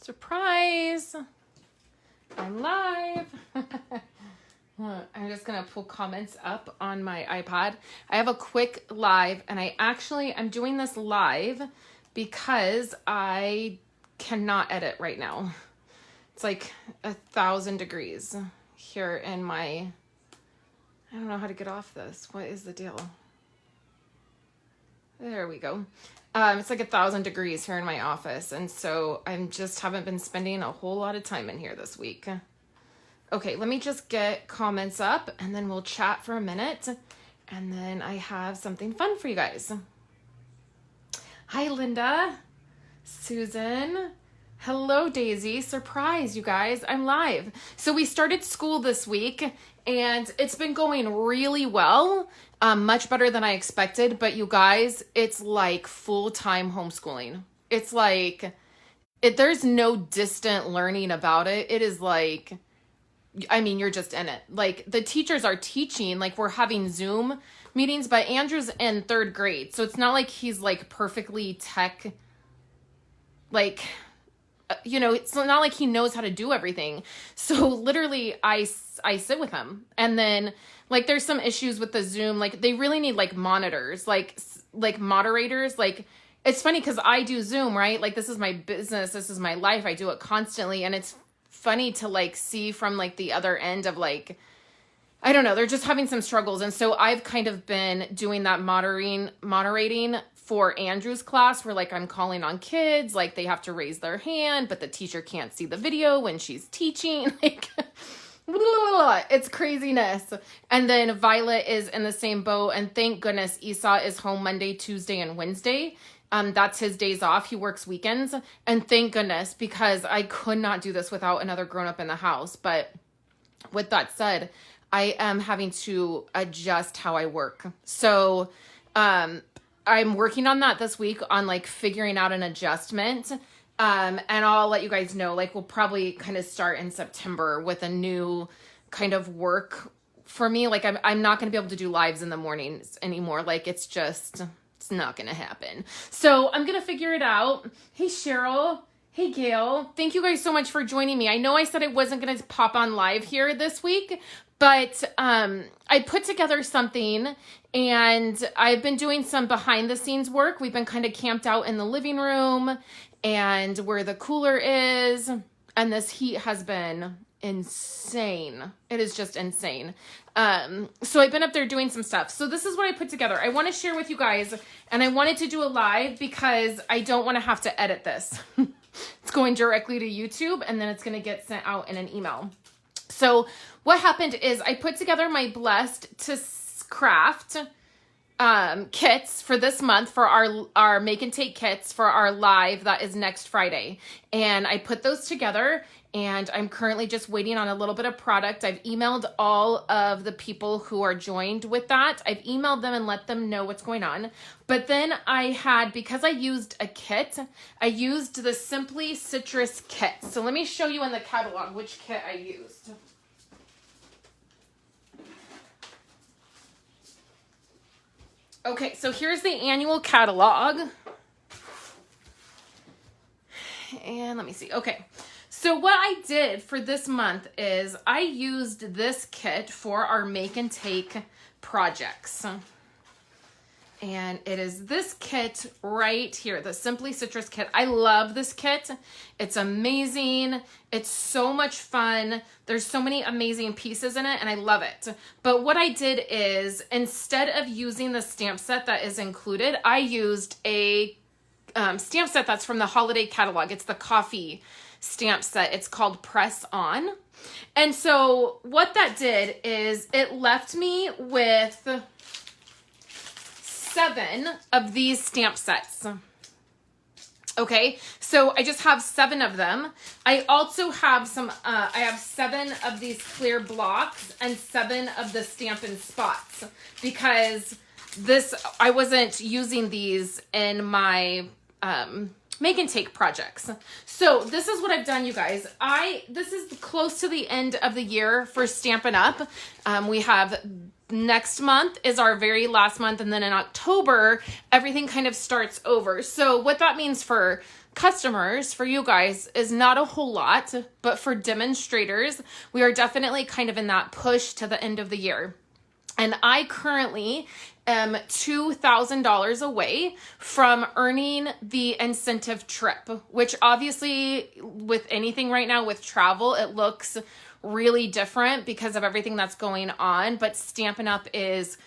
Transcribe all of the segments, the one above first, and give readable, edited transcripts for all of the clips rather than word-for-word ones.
Surprise! I'm live. I'm just gonna pull comments up on my iPad. I have a quick live, and I'm doing this live because I cannot edit right now. It's like 1,000 degrees here in my, I don't know how to get off this. What is the deal? There we go. It's like 1,000 degrees here in my office, and so I just haven't been spending a whole lot of time in here this week. Okay, let me just get comments up, and then we'll chat for a minute, and then I have something fun for you guys. Hi, Linda. Susan. Hello, Daisy. Surprise, you guys. I'm live. So we started school this week, and it's been going really well. Much better than I expected, but you guys, it's like full-time homeschooling. It's like, there's no distant learning about it. It is like, I mean, you're just in it. Like, the teachers are teaching, like, we're having Zoom meetings, but Andrew's in 3rd grade, so it's not like he's, like, perfectly tech, like, you know, it's not like he knows how to do everything. So literally I sit with him, and then like there's some issues with the Zoom, like they really need like monitors, like moderators. Like it's funny because I do Zoom, right? Like this is my business, this is my life, I do it constantly, and it's funny to like see from like the other end of like, I don't know, they're just having some struggles. And so I've kind of been doing that moderating for Andrew's class, where like I'm calling on kids, like they have to raise their hand, but the teacher can't see the video when she's teaching. Like, it's craziness. And then Violet is in the same boat, and thank goodness Esau is home Monday, Tuesday, and Wednesday. That's his days off. He works weekends, and thank goodness, because I could not do this without another grown-up in the house. But with that said, I am having to adjust how I work. So, I'm working on that this week on like figuring out an adjustment. And I'll let you guys know, like we'll probably kind of start in September with a new kind of work for me. Like I'm not going to be able to do lives in the mornings anymore. Like it's not going to happen. So I'm going to figure it out. Hey, Cheryl. Hey, Gail. Thank you guys so much for joining me. I know I said I wasn't going to pop on live here this week, but I put together something, and I've been doing some behind the scenes work. We've been kind of camped out in the living room and where the cooler is, and this heat has been insane. It is just insane. So I've been up there doing some stuff. So this is what I put together. I want to share with you guys, and I wanted to do a live because I don't want to have to edit this. It's going directly to YouTube, and then it's going to get sent out in an email. So what happened is I put together my Blessed to Craft kits for this month for our make and take kits for our live that is next Friday. And I put those together, and I'm currently just waiting on a little bit of product. I've emailed all of the people who are joined with that. I've emailed them and let them know what's going on. But then because I used a kit, I used the Simply Citrus kit. So let me show you in the catalog which kit I used. Okay, so here's the annual catalog. And let me see. Okay. So what I did for this month is I used this kit for our make and take projects. And it is this kit right here, the Simply Citrus kit. I love this kit. It's amazing. It's so much fun. There's so many amazing pieces in it, and I love it. But what I did is, instead of using the stamp set that is included, I used a stamp set that's from the holiday catalog. It's the coffee stamp set. It's called Press On. And so what that did is it left me with 7 of these stamp sets. Okay, so I just have 7 of them. I also have I have 7 of these clear blocks and 7 of the Stampin' spots, because I wasn't using these in my make and take projects. So this is what I've done, you guys. This is close to the end of the year for Stampin' Up. We have next month is our very last month, and then in October everything kind of starts over. So what that means for customers, for you guys, is not a whole lot, but for demonstrators, we are definitely kind of in that push to the end of the year. And I currently am $2,000 away from earning the incentive trip, which obviously with anything right now with travel, it looks really different because of everything that's going on. But Stampin' Up! Is,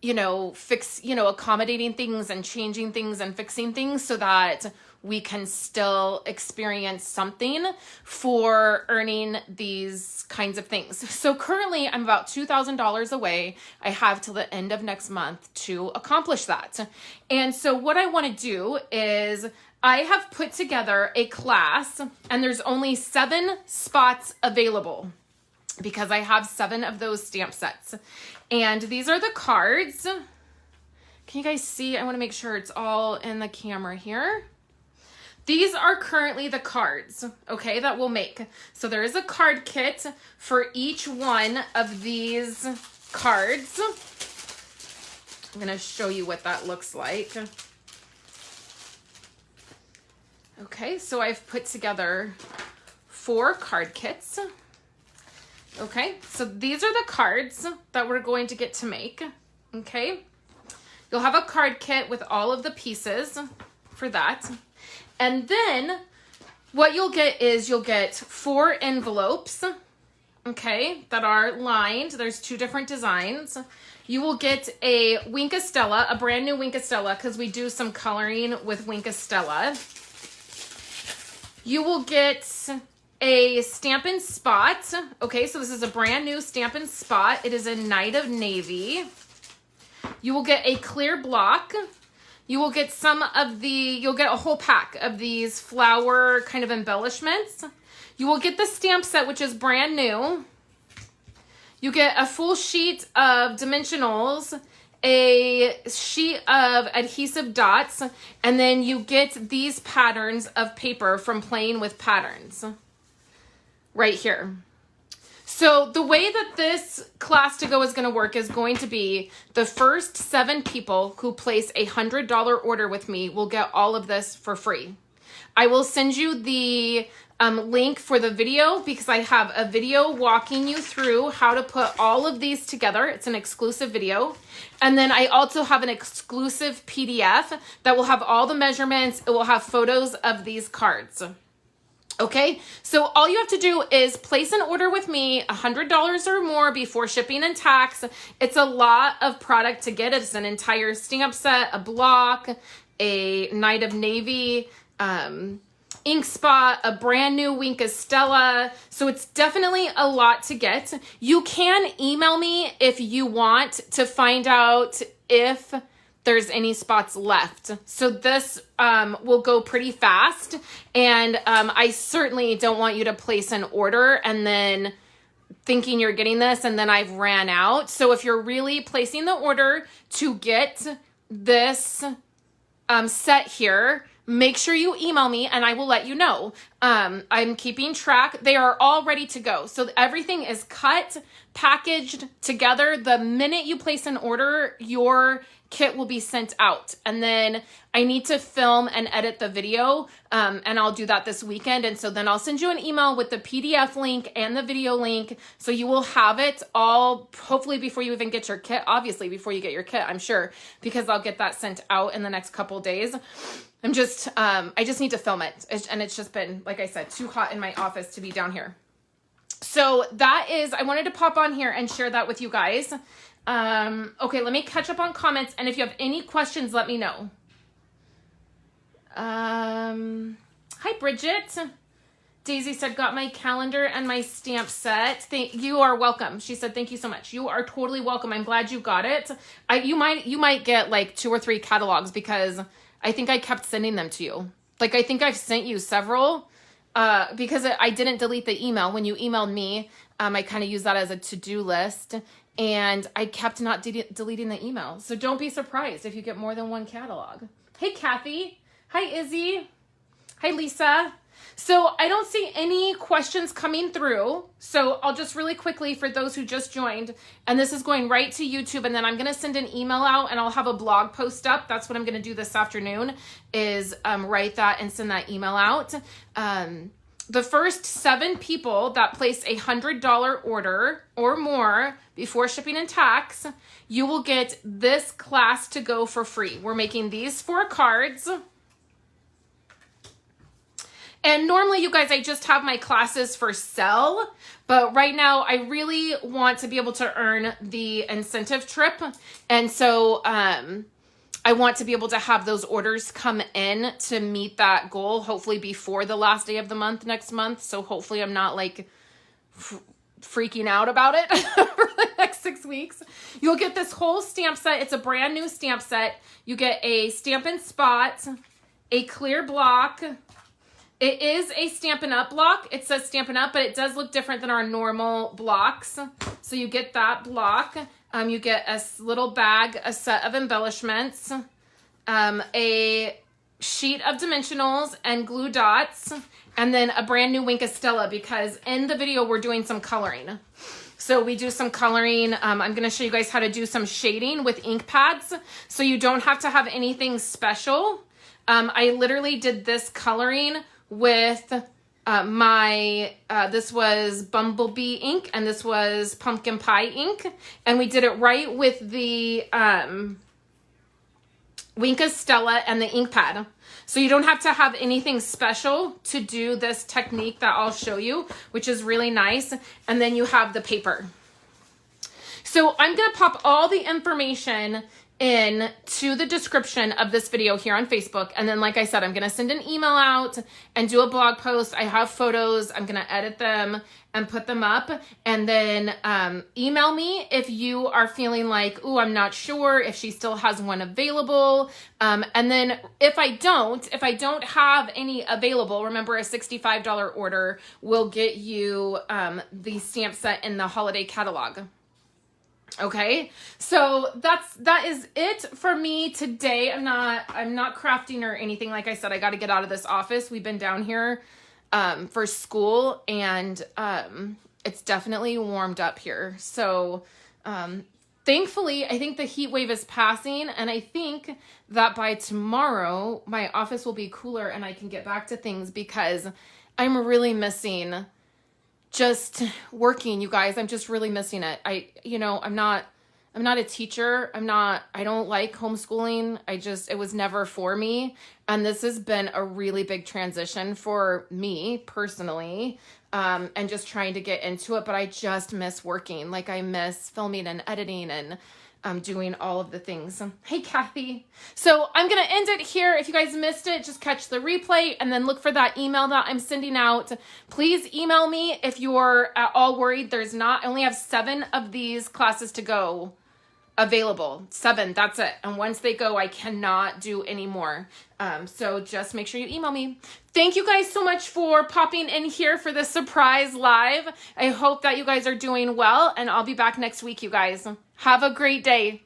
accommodating things and changing things and fixing things so that we can still experience something for earning these kinds of things. So currently I'm about $2,000 away. I have till the end of next month to accomplish that. And so what I want to do is I have put together a class, and there's only 7 spots available because I have 7 of those stamp sets. And these are the cards. Can you guys see? I want to make sure it's all in the camera here. These are currently the cards, okay, that we'll make. So there is a card kit for each one of these cards. I'm going to show you what that looks like. Okay, so I've put together 4 card kits. Okay, so these are the cards that we're going to get to make, okay? You'll have a card kit with all of the pieces for that. And then what you'll get is you'll get 4 envelopes, okay, that are lined. There's 2 different designs. You will get a Wink of Stella, a brand new Wink of Stella, because we do some coloring with Wink of Stella. You will get a Stampin' Spot. Okay, so this is a brand new Stampin' Spot. It is a Night of Navy. You will get a clear block. You will get you'll get a whole pack of these flower kind of embellishments. You will get the stamp set, which is brand new. You get a full sheet of dimensionals, a sheet of adhesive dots, and then you get these patterns of paper from Playing with Patterns right here. So the way that this class to go is going to work is going to be the first 7 people who place a $100 order with me will get all of this for free. I will send you the link for the video because I have a video walking you through how to put all of these together. It's an exclusive video. And then I also have an exclusive PDF that will have all the measurements. It will have photos of these cards. Okay, so all you have to do is place an order with me, $100 or more before shipping and tax. It's a lot of product to get. It's an entire stamp set, a block, a Night of Navy, ink spot, a brand new Wink of Stella. So it's definitely a lot to get. You can email me if you want to find out if there's any spots left. So this will go pretty fast. And I certainly don't want you to place an order and then thinking you're getting this and then I've ran out. So if you're really placing the order to get this set here, make sure you email me and I will let you know. I'm keeping track. They are all ready to go. So everything is cut, packaged together. The minute you place an order, your kit will be sent out. And then I need to film and edit the video, and I'll do that this weekend. And so then I'll send you an email with the PDF link and the video link. So you will have it all, hopefully before you even get your kit, obviously before you get your kit, I'm sure, because I'll get that sent out in the next couple days. I just need to film it. And it's just been, like I said, too hot in my office to be down here. So that is, I wanted to pop on here and share that with you guys. Okay, let me catch up on comments. And if you have any questions, let me know. Hi, Bridget. Daisy said, got my calendar and my stamp set. You are welcome. She said, thank you so much. You are totally welcome. I'm glad you got it. You might get like 2 or 3 catalogs because I think I kept sending them to you. Like, I think I've sent you several, because I didn't delete the email. When you emailed me, I kind of used that as a to-do list, and I kept not deleting the email. So don't be surprised if you get more than 1 catalog. Hey, Kathy. Hi, Izzy. Hi, Lisa. So I don't see any questions coming through. So I'll just really quickly, for those who just joined, and this is going right to YouTube, and then I'm going to send an email out and I'll have a blog post up. That's what I'm going to do this afternoon, is write that and send that email out. The first 7 people that place a $100 order or more before shipping and tax, you will get this class to go for free. We're making these 4 cards. And normally, you guys, I just have my classes for sale, but right now I really want to be able to earn the incentive trip. And so I want to be able to have those orders come in to meet that goal, hopefully before the last day of the month next month. So hopefully I'm not like freaking out about it for the next 6 weeks. You'll get this whole stamp set. It's a brand new stamp set. You get a Stampin' Spot, a clear block. It is a Stampin' Up block. It says Stampin' Up, but it does look different than our normal blocks. So you get that block. You get a little bag, a set of embellishments, a sheet of dimensionals and glue dots, and then a brand new Wink of Stella, because in the video we're doing some coloring. So we do some coloring. I'm going to show you guys how to do some shading with ink pads, so you don't have to have anything special. I literally did this coloring with this was Bumblebee ink, and this was Pumpkin Pie ink, and we did it right with the Wink of Stella and the ink pad. So you don't have to have anything special to do this technique that I'll show you, which is really nice. And then you have the paper. So I'm going to pop all the information in to the description of this video here on Facebook. And then, like I said, I'm going to send an email out and do a blog post. I have photos. I'm going to edit them and put them up. And then email me if you are feeling like, ooh, I'm not sure if she still has one available. And then if I don't have any available, remember a $65 order will get you the stamp set in the holiday catalog. Okay, so that is it for me today. I'm not crafting or anything. Like I said, I got to get out of this office. We've been down here for school, and it's definitely warmed up here. So thankfully, I think the heat wave is passing, and I think that by tomorrow my office will be cooler and I can get back to things, because I'm really missing just working, you guys. I'm just really missing it. I'm not a teacher. I don't like homeschooling. It was never for me. And this has been a really big transition for me personally. And just trying to get into it, but I just miss working. Like, I miss filming and editing and doing all of the things. Hey, Kathy. So I'm going to end it here. If you guys missed it, just catch the replay and then look for that email that I'm sending out. Please email me if you're at all worried. I only have 7 of these classes to go available. 7, that's it. And once they go, I cannot do any more. So just make sure you email me. Thank you guys so much for popping in here for this surprise live. I hope that you guys are doing well, and I'll be back next week, you guys. Have a great day.